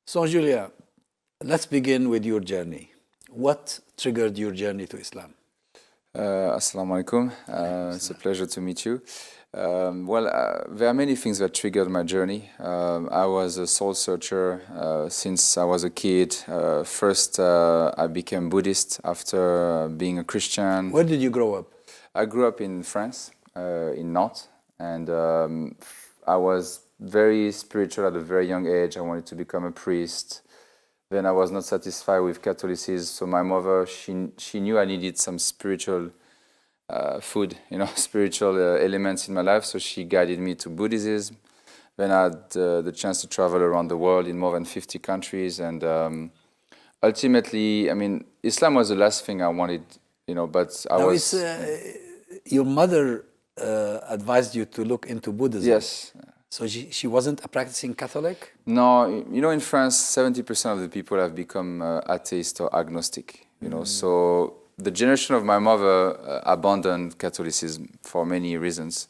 So, Julia, let's begin with your journey. What triggered your journey to Islam? Assalamu alaikum. It's a pleasure to meet you. There are many things that triggered my journey. I was a soul searcher since I was a kid. First, I became Buddhist after being a Christian. Where did you grow up? I grew up in France, in Nantes, and I was very spiritual at a very young age. I wanted to become a priest. Then I was not satisfied with Catholicism, so my mother, she knew I needed some spiritual food, spiritual elements in my life, so she guided me to Buddhism. Then I had the chance to travel around the world in more than 50 countries, and ultimately, I mean, Islam was the last thing I wanted, but I was... your mother advised you to look into Buddhism. Yes. So she wasn't a practicing Catholic? No, in France, 70% of the people have become atheist or agnostic, so the generation of my mother abandoned Catholicism for many reasons.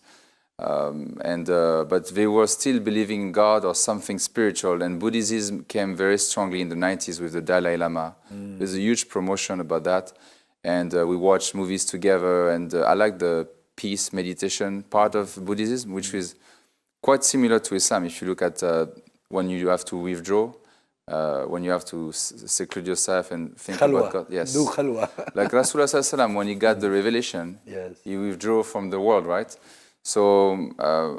But they were still believing in God or something spiritual, and Buddhism came very strongly in the 90s with the Dalai Lama. There's a huge promotion about that, and we watched movies together, and I like the peace meditation part of Buddhism, which is quite similar to Islam. If you look at when you have to withdraw, when you have to seclude yourself and think about God. Yes. Do khalwa. Like Rasulullah Sallallahu Alaihi Wasallam, when he got the revelation, yes, he withdrew from the world, right? So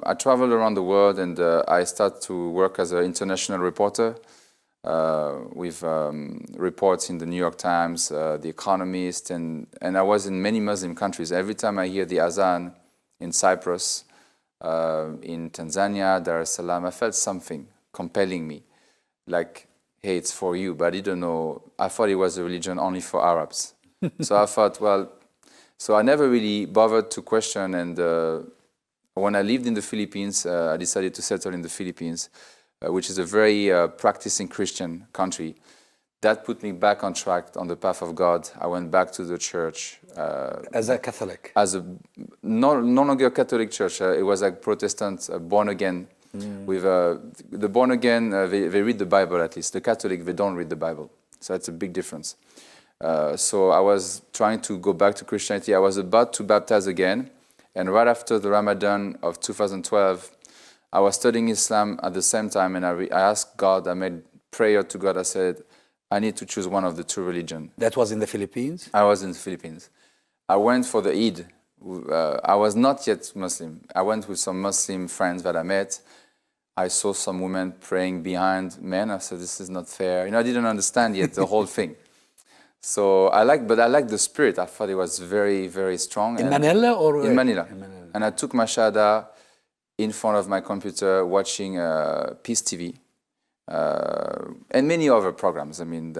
I traveled around the world, and I started to work as an international reporter with reports in the New York Times, The Economist, and I was in many Muslim countries. Every time I hear the azan in Cyprus, in Tanzania, Dar es Salaam, I felt something compelling me, like, hey, it's for you, but I didn't know. I thought it was a religion only for Arabs. So I thought, so I never really bothered to question, and when I lived in the Philippines, I decided to settle in the Philippines, which is a very practicing Christian country. That put me back on track, on the path of God. I went back to the church. As a Catholic? As a no longer a Catholic church. It was like Protestant, born again. With the born again, they read the Bible at least. The Catholic, they don't read the Bible. So that's a big difference. So I was trying to go back to Christianity. I was about to baptize again. And right after the Ramadan of 2012, I was studying Islam at the same time. And I asked God, I made prayer to God. I said, I need to choose one of the two religions. That was in the Philippines? I was in the Philippines. I went for the Eid. I was not yet Muslim. I went with some Muslim friends that I met. I saw some women praying behind men. I said, this is not fair. I didn't understand yet the whole thing. So I liked the spirit. I thought it was very, very strong. In Manila or? In Manila. And I took my shahada in front of my computer watching Peace TV. And many other programs. I mean,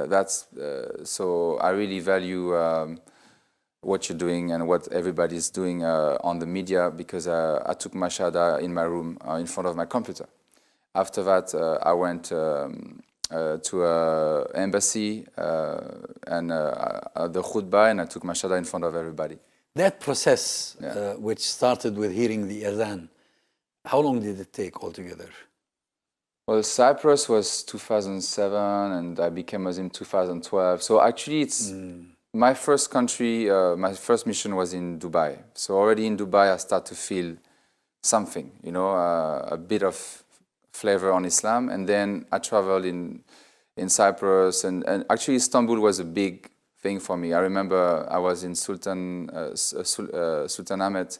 so I really value what you're doing and what everybody's doing on the media, because I took my shahada in my room in front of my computer. After that, I went to an embassy and the khutbah, and I took my shahada in front of everybody. That process, which started with hearing the adhan, how long did it take altogether? Well, Cyprus was 2007, and I became Muslim 2012. So actually, it's my first country, my first mission was in Dubai. So already in Dubai, I start to feel something, a bit of flavor on Islam. And then I traveled in Cyprus, and actually Istanbul was a big thing for me. I remember I was in Sultanahmet,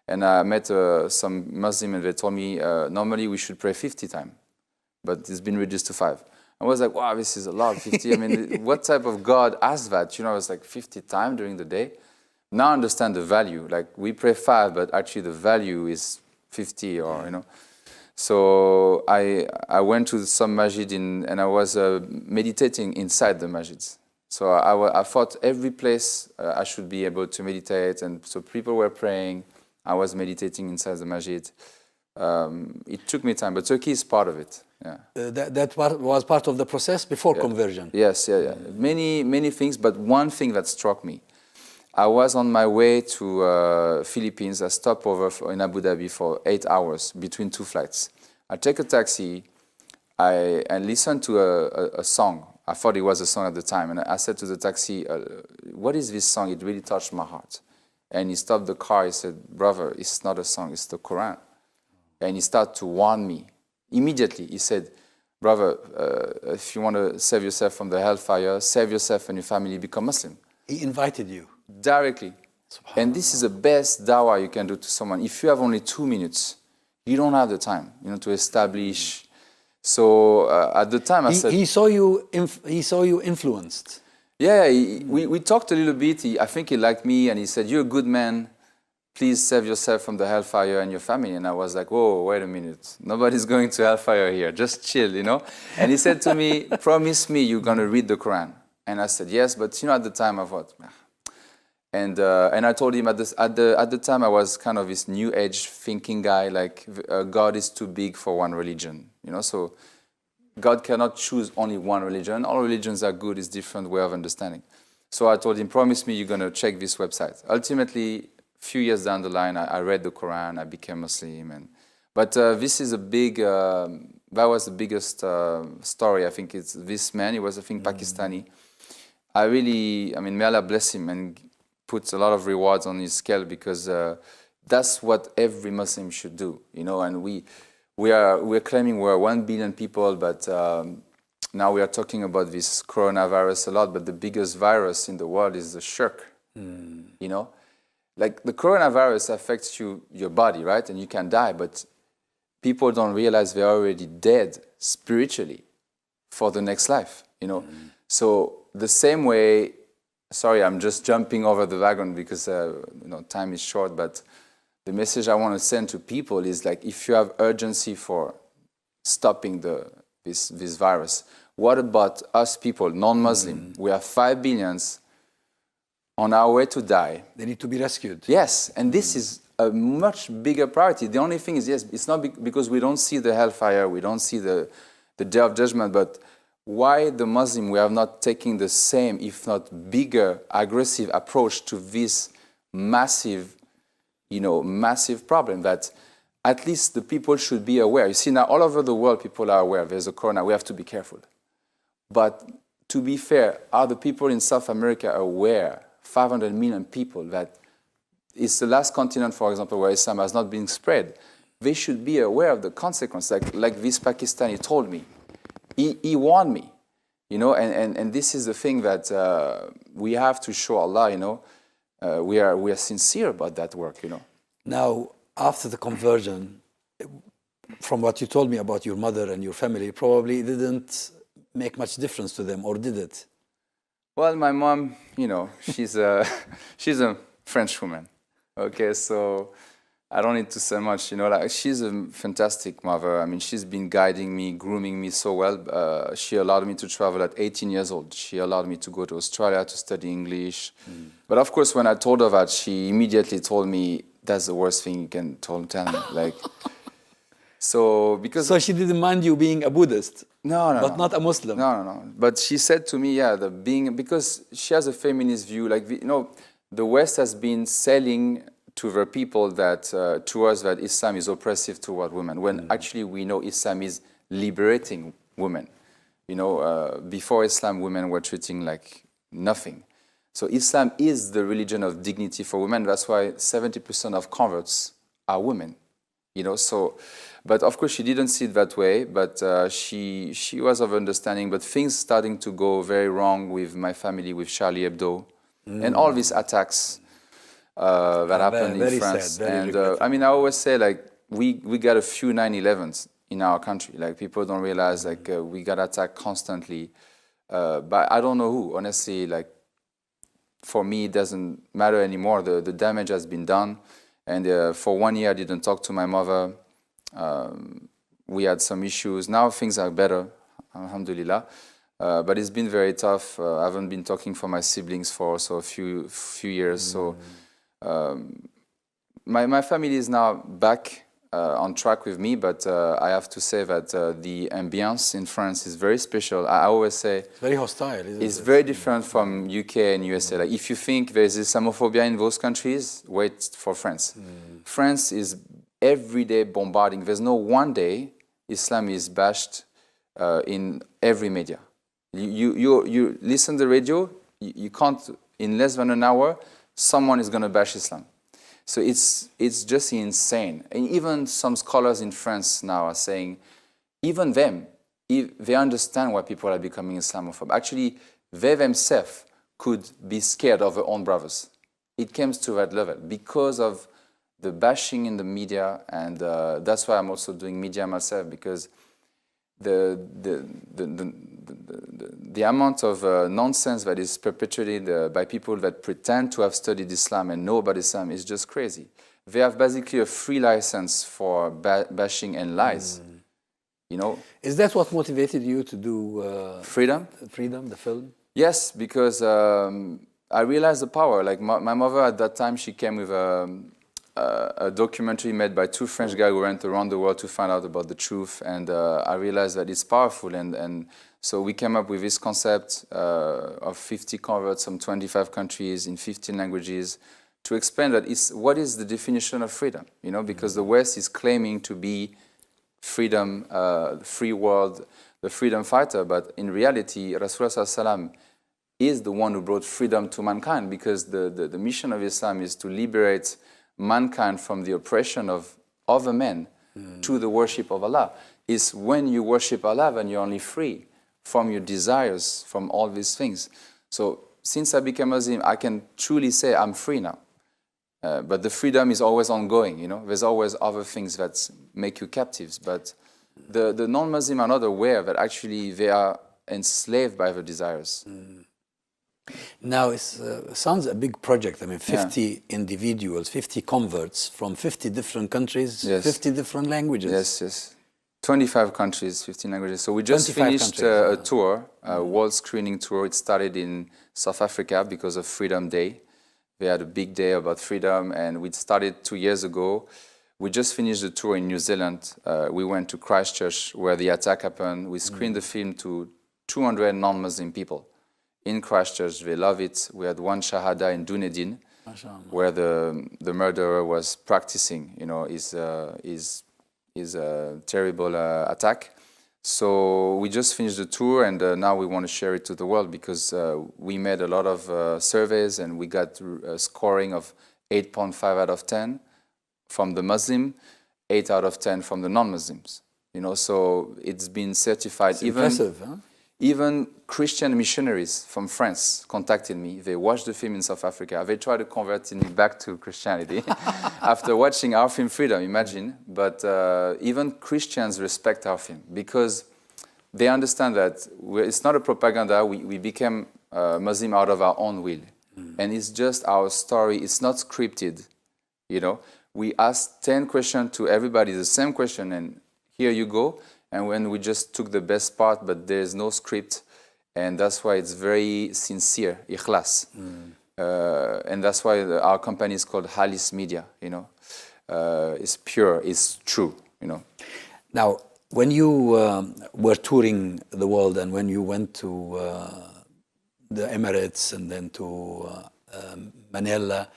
and I met some Muslim, and they told me normally we should pray 50 times. But it's been reduced to 5. I was like, wow, this is a lot, 50. I mean, what type of God asked that? I was like 50 times during the day. Now I understand the value. Like, we pray 5, but actually the value is 50, or, So I went to some masjid and I was meditating inside the masjids. So I thought every place I should be able to meditate. And so people were praying. I was meditating inside the masjid. It took me time, but Turkey is part of it. Yeah. That was part of the process before conversion? Yes, many things, but one thing that struck me. I was on my way to Philippines. I stopped over in Abu Dhabi for 8 hours between 2 flights. I take a taxi. I listened to a song. I thought it was a song at the time, and I said to the taxi, what is this song? It really touched my heart. And he stopped the car. He said, brother, it's not a song, it's the Quran. And he started to warn me. Immediately, he said, brother, if you want to save yourself from the hellfire, save yourself and your family, become Muslim. He invited you? Directly. And this is the best dawah you can do to someone. If you have only 2 minutes, you don't have the time, to establish. So at the time, I said... He saw you influenced. Yeah, we talked a little bit. I think he liked me, and he said, you're a good man. Please save yourself from the hellfire and your family. And I was like, whoa, wait a minute. Nobody's going to hellfire here. Just chill, And he said to me, promise me you're going to read the Quran. And I said, yes, but at the time I thought... And I told him at the time I was kind of this new age thinking guy, like God is too big for one religion, So God cannot choose only one religion. All religions are good. It's different way of understanding. So I told him, promise me you're going to check this website. Ultimately, a few years down the line, I read the Quran. I became Muslim. But this is a big. That was the biggest story. I think it's this man. He was, I think, Pakistani. May Allah bless him and puts a lot of rewards on his scale, because that's what every Muslim should do, And we're claiming we're 1 billion people, but now we are talking about this coronavirus a lot. But the biggest virus in the world is the shirk, Like the coronavirus affects your body, right? And you can die, but people don't realize they're already dead spiritually for the next life, So the same way. Sorry, I'm just jumping over the wagon because time is short. But the message I want to send to people is like, if you have urgency for stopping this virus, what about us people, non-Muslim? We have 5 billion on our way to die. They need to be rescued. Yes, and this is a much bigger priority. The only thing is, yes, it's not because we don't see the hellfire, we don't see the day of judgment, but why the Muslim, we are not taking the same, if not bigger, aggressive approach to this massive problem that at least the people should be aware. You see, now all over the world, people are aware there's a corona. We have to be careful. But to be fair, are the people in South America aware, 500 million people, that it's the last continent, for example, where Islam has not been spread? They should be aware of the consequence, like this Pakistani told me. He warned me, and this is the thing that we have to show Allah, we are sincere about that work, Now, after the conversion, from what you told me about your mother and your family, probably didn't make much difference to them, or did it? Well, my mom, she's a French woman, okay, so I don't need to say much, she's a fantastic mother. She's been guiding me, grooming me so well. She allowed me to travel at 18 years old. She allowed me to go to Australia to study English. But of course, when I told her that, she immediately told me, that's the worst thing you can tell me. So she didn't mind you being a Buddhist? No. But not a Muslim? No. But she said to me, because she has a feminist view, the West has been selling to the people that, to us, that Islam is oppressive toward women, when actually we know Islam is liberating women. Before Islam, women were treating like nothing. So Islam is the religion of dignity for women. That's why 70% of converts are women. But of course she didn't see it that way, but she was of understanding, but things starting to go very wrong with my family, with Charlie Hebdo, and all these attacks that happened in France. Sad, and I always say, we got a few 9/11s in our country. People don't realize, we got attacked constantly. But I don't know who. Honestly, for me, it doesn't matter anymore. The damage has been done. And for 1 year, I didn't talk to my mother. We had some issues. Now things are better, alhamdulillah. But it's been very tough. I haven't been talking for my siblings for also a few years. So my family is now back on track with me, but I have to say that the ambience in France is very special. I always say it's very hostile, isn't it? It's very different from UK and USA. Like, if you think there's Islamophobia in those countries, wait for France. France is every day bombarding. There's no one day Islam is bashed in every media. You listen to the radio, you can't, in less than an hour, someone is going to bash Islam. So it's just insane. And even some scholars in France now are saying, even them, if they understand why people are becoming Islamophobe. Actually, they themselves could be scared of their own brothers. It comes to that level because of the bashing in the media, and that's why I'm also doing media myself, because the amount of nonsense that is perpetrated by people that pretend to have studied Islam and know about Islam is just crazy. They have basically a free license for bashing and lies. You know, is that what motivated you to do Freedom? Freedom, the film? Yes, because I realized the power. Like my mother at that time, she came with a documentary made by two French guys who went around the world to find out about the truth, and I realized that it's powerful. And so we came up with this concept of 50 converts from 25 countries in 15 languages to explain that what is the definition of freedom? You know, because the West is claiming to be freedom, free world, the freedom fighter, but in reality, Rasulullah sallam is the one who brought freedom to mankind, because the mission of Islam is to liberate mankind from the oppression of other men to the worship of Allah. It's when you worship Allah, then you're only free from your desires, from all these things. So since I became Muslim, I can truly say I'm free now. But the freedom is always ongoing, you know. There's always other things that make you captives. But the non-Muslim are not aware that actually they are enslaved by their desires. Now, it sounds a big project. I mean, 50 individuals, 50 converts from 50 different countries, 50 different languages. Yes. 25 countries, 15 languages. So we just finished a tour, a world screening tour. It started in South Africa because of Freedom Day. They had a big day about freedom, and we started 2 years ago. We just finished the tour in New Zealand. We went to Christchurch, where the attack happened. We screened the film to 200 non-Muslim people in Christchurch. They love it. We had one shahada in Dunedin, where the murderer was practicing, you know, his terrible attack. So we just finished the tour, and now we want to share it to the world, because we made a lot of surveys, and we got a scoring of 8.5 out of 10 from the Muslim, 8 out of 10 from the non-Muslims. You know, so it's been certified. It's impressive, huh? Even Christian missionaries from France contacted me. They watched the film in South Africa. They tried to convert me back to Christianity after watching our film Freedom, imagine. But even Christians respect our film, because they understand that it's not a propaganda. We became Muslim out of our own will. And it's just our story. It's not scripted, you know. We asked 10 questions to everybody, the same question, and here you go. And when we just took the best part, but there's no script, and that's why it's very sincere, ikhlas. And that's why our company is called Halis Media, you know. It's pure, it's true, you know. Now, when you were touring the world, and when you went to the Emirates and then to Manila,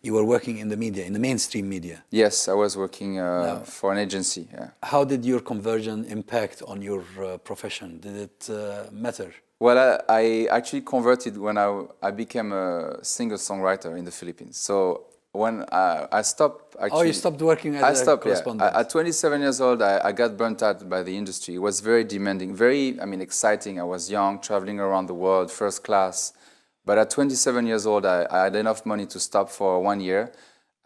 you were working in the media, in the mainstream media. Yes, I was working for an agency. Yeah. How did your conversion impact on your profession? Did it matter? Well, I actually converted when I became a singer-songwriter in the Philippines. So when I stopped actually... Oh, you stopped working as a correspondent? Yeah. At 27 years old, I got burnt out by the industry. It was very demanding, very, exciting. I was young, traveling around the world, first class. But at 27 years old, I had enough money to stop for 1 year.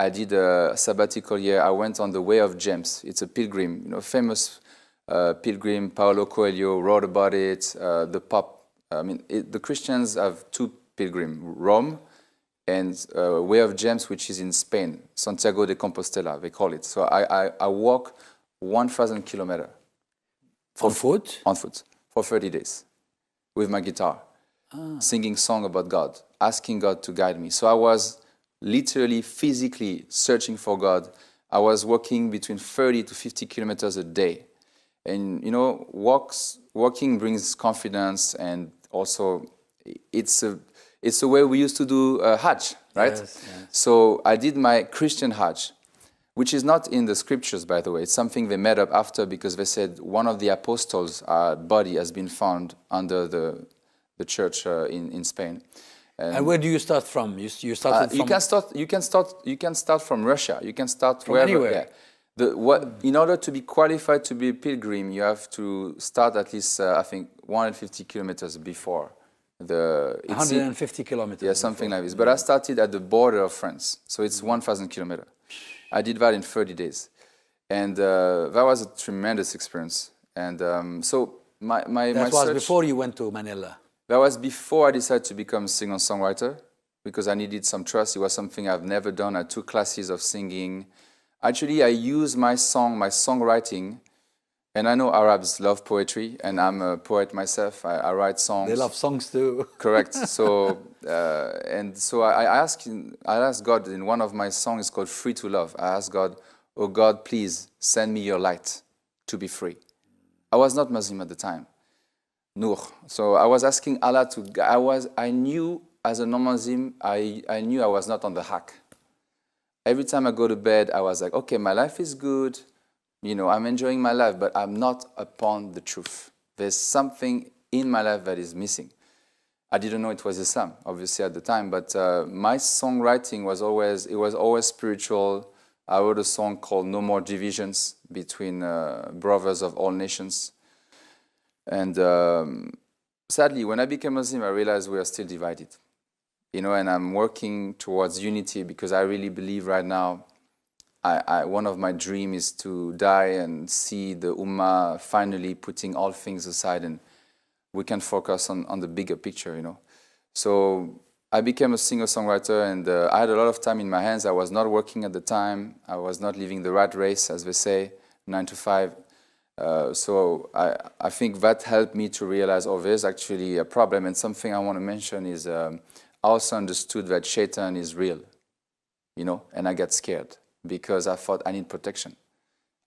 I did a sabbatical year. I went on the Way of James. It's a pilgrim, you know, famous pilgrim. Paulo Coelho wrote about it. The Pope. The Christians have two pilgrims, Rome and Way of James, which is in Spain, Santiago de Compostela, they call it. So I walk 1,000 kilometers. On foot? On foot, for 30 days, with my guitar. Singing song about God, asking God to guide me. So I was literally, physically searching for God. I was walking between 30 to 50 kilometers a day. And, you know, walking brings confidence, and also it's a way we used to do Hajj, right? Yes. So I did my Christian Hajj. which is not in the scriptures, by the way. It's something they made up after because they said one of the apostles' body has been found under the church in Spain. And where do you start from? You started from... You can start from Russia. You can start from wherever. Anywhere. Yeah. In order to be qualified to be a pilgrim, you have to start at least, I think, 150 kilometers before. 150 kilometers. Yeah, something like this. But I started at the border of France, so it's 1,000 kilometers. I did that in 30 days. And that was a tremendous experience. And so my That was search, before you went to Manila. That was before I decided to become a singer-songwriter, because I needed some trust. It was something I've never done. I took classes of singing. Actually, I use my songwriting, and I know Arabs love poetry, and I'm a poet myself. I write songs. They love songs too. Correct. So, I asked God in one of my songs called "Free to Love." I asked God, "Oh God, please send me your light to be free." I was not Muslim at the time, Nur. So I was asking Allah to. I knew as a non-Muslim, I knew I was not on the haq. Every time I go to bed, I was like, okay, my life is good. You know, I'm enjoying my life, but I'm not upon the truth. There's something in my life that is missing. I didn't know it was Islam, obviously, at the time, but my songwriting was always spiritual. I wrote a song called "No More Divisions" between brothers of all nations. And sadly, when I became Muslim, I realized we are still divided. You know, and I'm working towards unity because I really believe right now, one of my dreams is to die and see the Ummah finally putting all things aside and we can focus on the bigger picture, you know. So I became a singer-songwriter and I had a lot of time in my hands. I was not working at the time. I was not living the rat race, as they say, 9 to 5. So I think that helped me to realize, oh, there's actually a problem. And something I want to mention is I also understood that Shaitan is real, you know, and I got scared because I thought I need protection.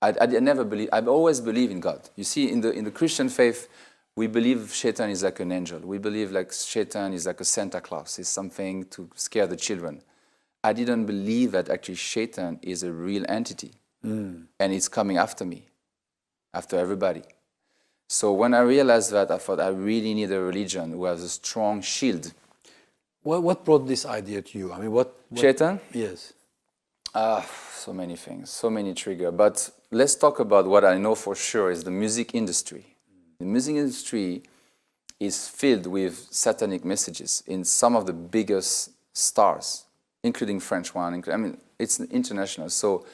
I never believe. I've always believed in God. You see, in the Christian faith, we believe Shaitan is like an angel. We believe like Shaitan is like a Santa Claus. It's something to scare the children. I didn't believe that actually Shaitan is a real entity and it's coming after me, after everybody. So when I realized that, I thought I really need a religion who has a strong shield. What brought this idea to you? I mean, what Shaitan? Yes. So many things, so many triggers. But let's talk about what I know for sure is the music industry. The music industry is filled with satanic messages in some of the biggest stars, including French one. I mean, it's international. So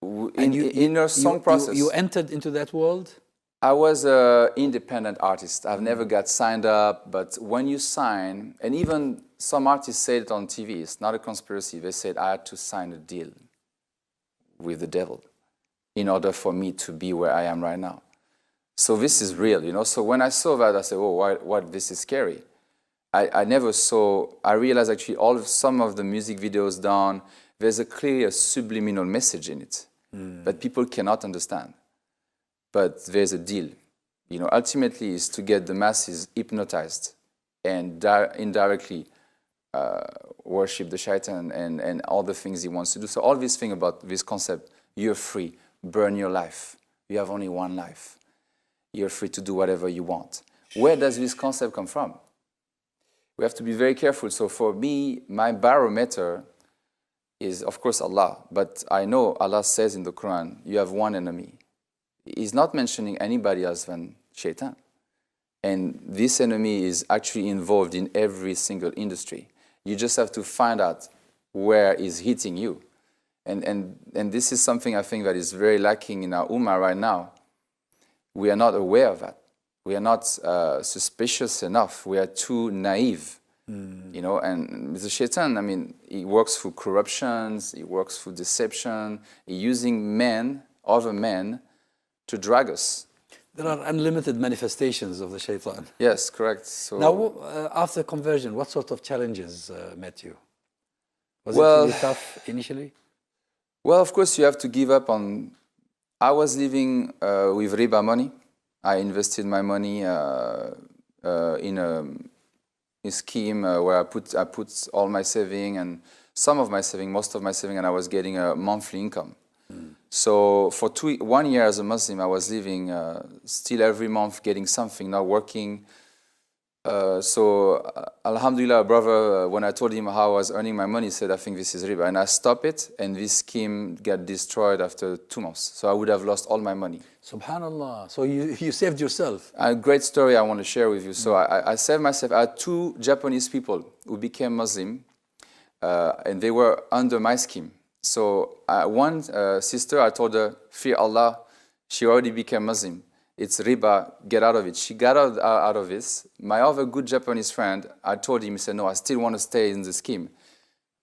in your song process... You entered into that world? I was an independent artist. I've never got signed up, but when you sign, and even some artists said it on TV, it's not a conspiracy. They said I had to sign a deal with the devil in order for me to be where I am right now. So this is real, you know. So when I saw that, I said, oh, what this is scary. I realized actually some of the music videos done, there's a clear subliminal message in it that people cannot understand. But there's a deal. You know, ultimately is to get the masses hypnotized and indirectly worship the shaitan and all the things he wants to do. So all this thing about this concept, you're free, burn your life. You have only one life. You're free to do whatever you want. Where does this concept come from? We have to be very careful. So for me, my barometer is, of course, Allah. But I know Allah says in the Quran, you have one enemy. He's not mentioning anybody else than Shaitan. And this enemy is actually involved in every single industry. You just have to find out where he's hitting you. And this is something I think that is very lacking in our Ummah right now. We are not aware of that. We are not suspicious enough. We are too naive, you know. And the Shaitan, I mean, he works through corruptions, he works through deception, he's using men, other men, to drag us. There are unlimited manifestations of the Shaitan. Yes, correct. So now, after conversion, what sort of challenges met you? Was it really tough initially? Well, of course, you have to give up on... I was living with riba money. I invested my money in a scheme where I put all my saving, and some of my saving, most of my saving, and I was getting a monthly income. So for 1 year as a Muslim, I was living still every month, getting something, not working. Alhamdulillah, brother, when I told him how I was earning my money, he said, I think this is riba. And I stopped it, and this scheme got destroyed after 2 months. So I would have lost all my money. Subhanallah. So you saved yourself. A great story I want to share with you. So I saved myself. I had 2 Japanese people who became Muslim, and they were under my scheme. So one sister, I told her, fear Allah. She already became Muslim. It's riba, get out of it. She got out of this. My other good Japanese friend, I told him, he said, no, I still want to stay in the scheme.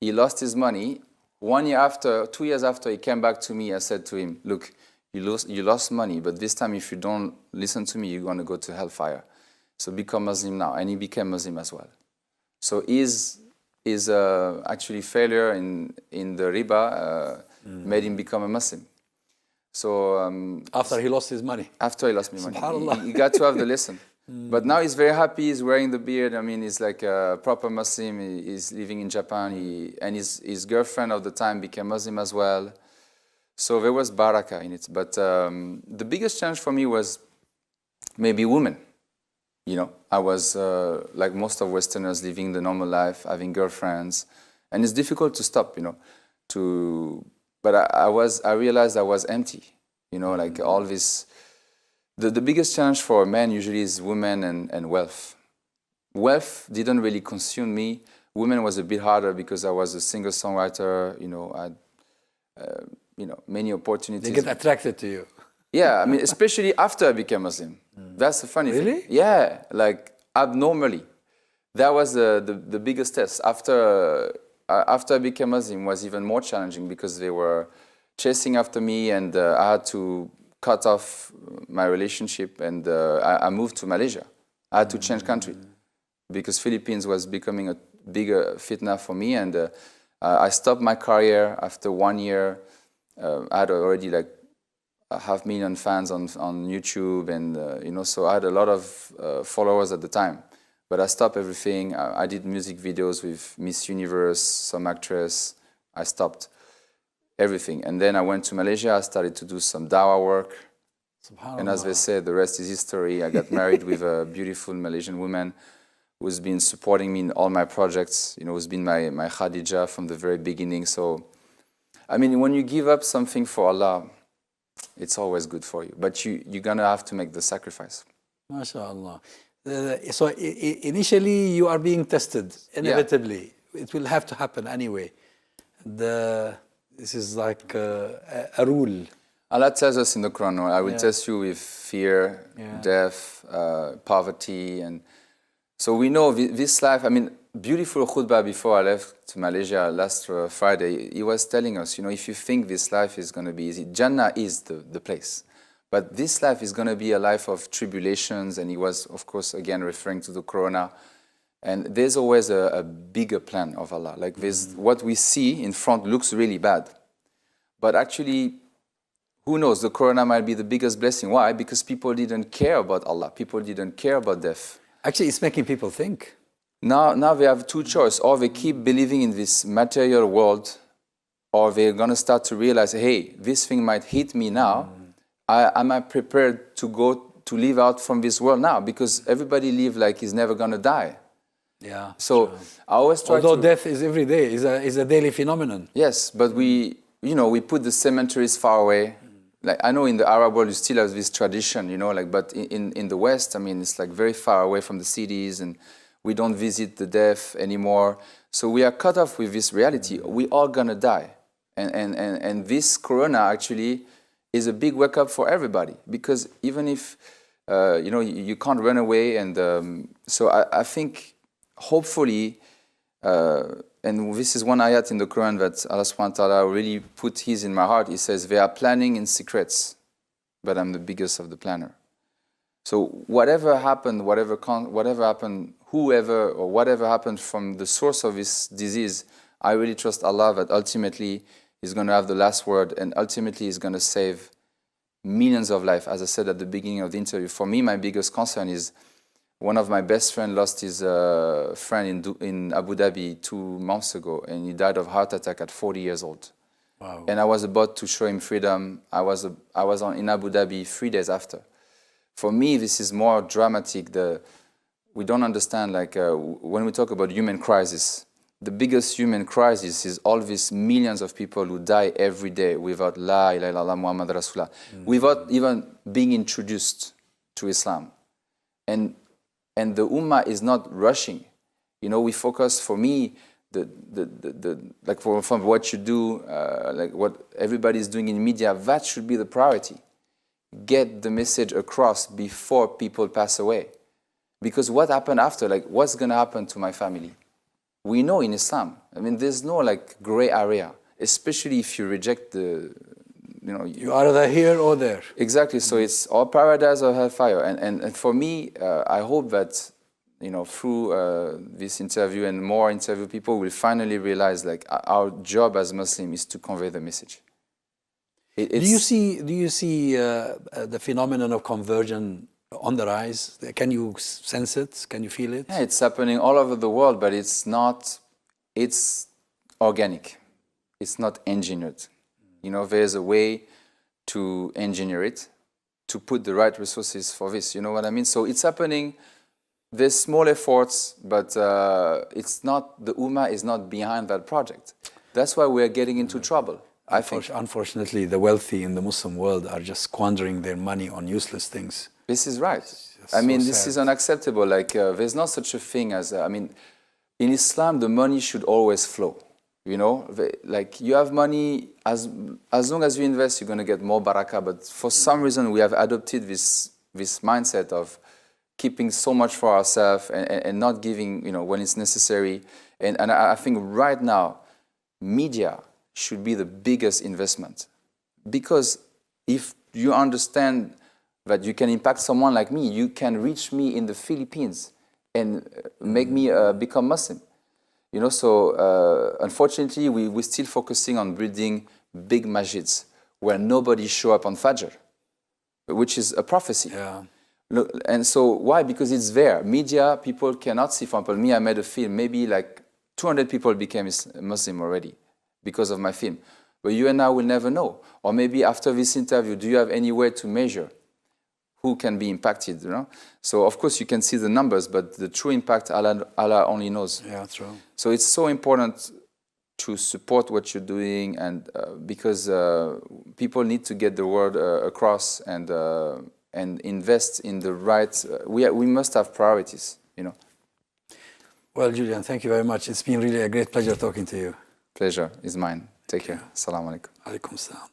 He lost his money. 1 year after, 2 years after, he came back to me. I said to him, look, you lost money, but this time if you don't listen to me, you're going to go to hellfire. So become Muslim now. And he became Muslim as well. So his actually failure in the riba made him become a Muslim. So after he lost his money. After he lost his money. Subhanallah. He got to have the lesson. But now he's very happy. He's wearing the beard. I mean, he's like a proper Muslim. He's living in Japan. And his girlfriend of the time became Muslim as well. So there was barakah in it. But the biggest challenge for me was maybe women. You know, I was like most of Westerners, living the normal life, having girlfriends. And it's difficult to stop, you know, But I realized I was empty, you know, like all this. The biggest challenge for a man usually is women and wealth. Wealth didn't really consume me. Women was a bit harder because I was a singer-songwriter, you know, I had, many opportunities. They get attracted to you. Yeah, I mean, especially after I became Muslim. That's the funny thing. Really? Yeah, like abnormally. That was the biggest test. After I became Muslim was even more challenging because they were chasing after me, and I had to cut off my relationship, and I moved to Malaysia. I had to change country because Philippines was becoming a bigger fitna for me, and I stopped my career after 1 year. I had already like 500,000 fans on YouTube, and so I had a lot of followers at the time. But I stopped everything. I did music videos with Miss Universe, some actress. I stopped everything. And then I went to Malaysia. I started to do some dawah work. And as they say, the rest is history. I got married with a beautiful Malaysian woman who's been supporting me in all my projects, who's been my Khadija from the very beginning. So, I mean, when you give up something for Allah, it's always good for you. But you're going to have to make the sacrifice. MashaAllah. So initially you are being tested, inevitably. Yeah. It will have to happen anyway. This is like a rule. Allah tells us in the Quran, I will test you with fear, death, poverty. And so we know this life, I mean, beautiful khutbah before I left to Malaysia last Friday, he was telling us, if you think this life is going to be easy, Jannah is the place. But this life is going to be a life of tribulations, and he was, of course, again referring to the corona. And there's always a bigger plan of Allah. Like this, what we see in front looks really bad. But actually, who knows, the corona might be the biggest blessing. Why? Because people didn't care about Allah. People didn't care about death. Actually, it's making people think. Now they have two choices. Or they keep believing in this material world, or they're going to start to realize, hey, this thing might hit me now. Am I prepared to live out from this world now? Because everybody live like he's never going to die. Yeah. So sure. I always try Although death is every day, is a daily phenomenon. Yes, but we put the cemeteries far away. Like I know in the Arab world you still have this tradition, but in the West, I mean, it's like very far away from the cities, and we don't visit the death anymore. So we are cut off with this reality. We are going to die. And this corona actually is a big wake up for everybody, because even if you can't run away, and so I think hopefully, and this is one ayat in the Quran that Allah subhanahu wa ta'ala really put his in my heart. He says, they are planning in secrets, but I'm the biggest of the planner. So whatever happened, whatever happened, whoever or whatever happened from the source of this disease, I really trust Allah that ultimately He's going to have the last word, and ultimately He's going to save millions of lives. As I said at the beginning of the interview, for me, my biggest concern is One of my best friends lost his friend in Abu Dhabi 2 months ago, and he died of heart attack at 40 years old. Wow. And I was about to show him freedom. I was in Abu Dhabi 3 days after. For me, this is more dramatic. We don't understand, like, when we talk about human crisis, the biggest human crisis is all these millions of people who die every day without La ilaha illallah Muhammad Rasulullah, without even being introduced to Islam. And the Ummah is not rushing. You know, we focus, for me, like from what you do, like what everybody is doing in media, that should be the priority. Get the message across before people pass away. Because what happened after, like what's going to happen to my family? We know in Islam, I mean, there's no like gray area, especially if you reject the, you know. You are either here or there. Exactly, so it's or paradise or hellfire. And for me, I hope that, you know, through this interview and more interview, people will finally realize like our job as Muslim is to convey the message. Do you see the phenomenon of conversion on the rise? Can you sense it? Can you feel it? Yeah, it's happening all over the world, but it's organic. It's not engineered. You know, there's a way to engineer it, to put the right resources for this. You know what I mean? So it's happening. There's small efforts, but it's not, the Ummah is not behind that project. That's why we're getting into trouble, I think. Unfortunately, the wealthy in the Muslim world are just squandering their money on useless things. This is right. I mean, this is unacceptable. Like, there's not such a thing as, I mean, in Islam, the money should always flow. You know, like you have money, as long as you invest, you're going to get more barakah. But for some reason, we have adopted this mindset of keeping so much for ourselves and not giving, you know, when it's necessary. And I think right now, media should be the biggest investment. Because if you understand that you can impact someone like me, you can reach me in the Philippines and make me become Muslim. You know, so unfortunately, we're still focusing on building big masjids where nobody show up on Fajr, which is a prophecy. Yeah. Look, and so why? Because it's there. Media, people cannot see. For example, me, I made a film. Maybe like 200 people became Muslim already because of my film. But you and I will never know. Or maybe after this interview, do you have any way to measure who can be impacted, you know? So of course you can see the numbers, but the true impact, Allah only knows. Yeah, true. So it's so important to support what you're doing, and because people need to get the word across and invest in the right. We must have priorities, you know. Well, Julian, thank you very much. It's been really a great pleasure talking to you. Pleasure is mine. Take care. Assalamu alaikum. Alaikum salam.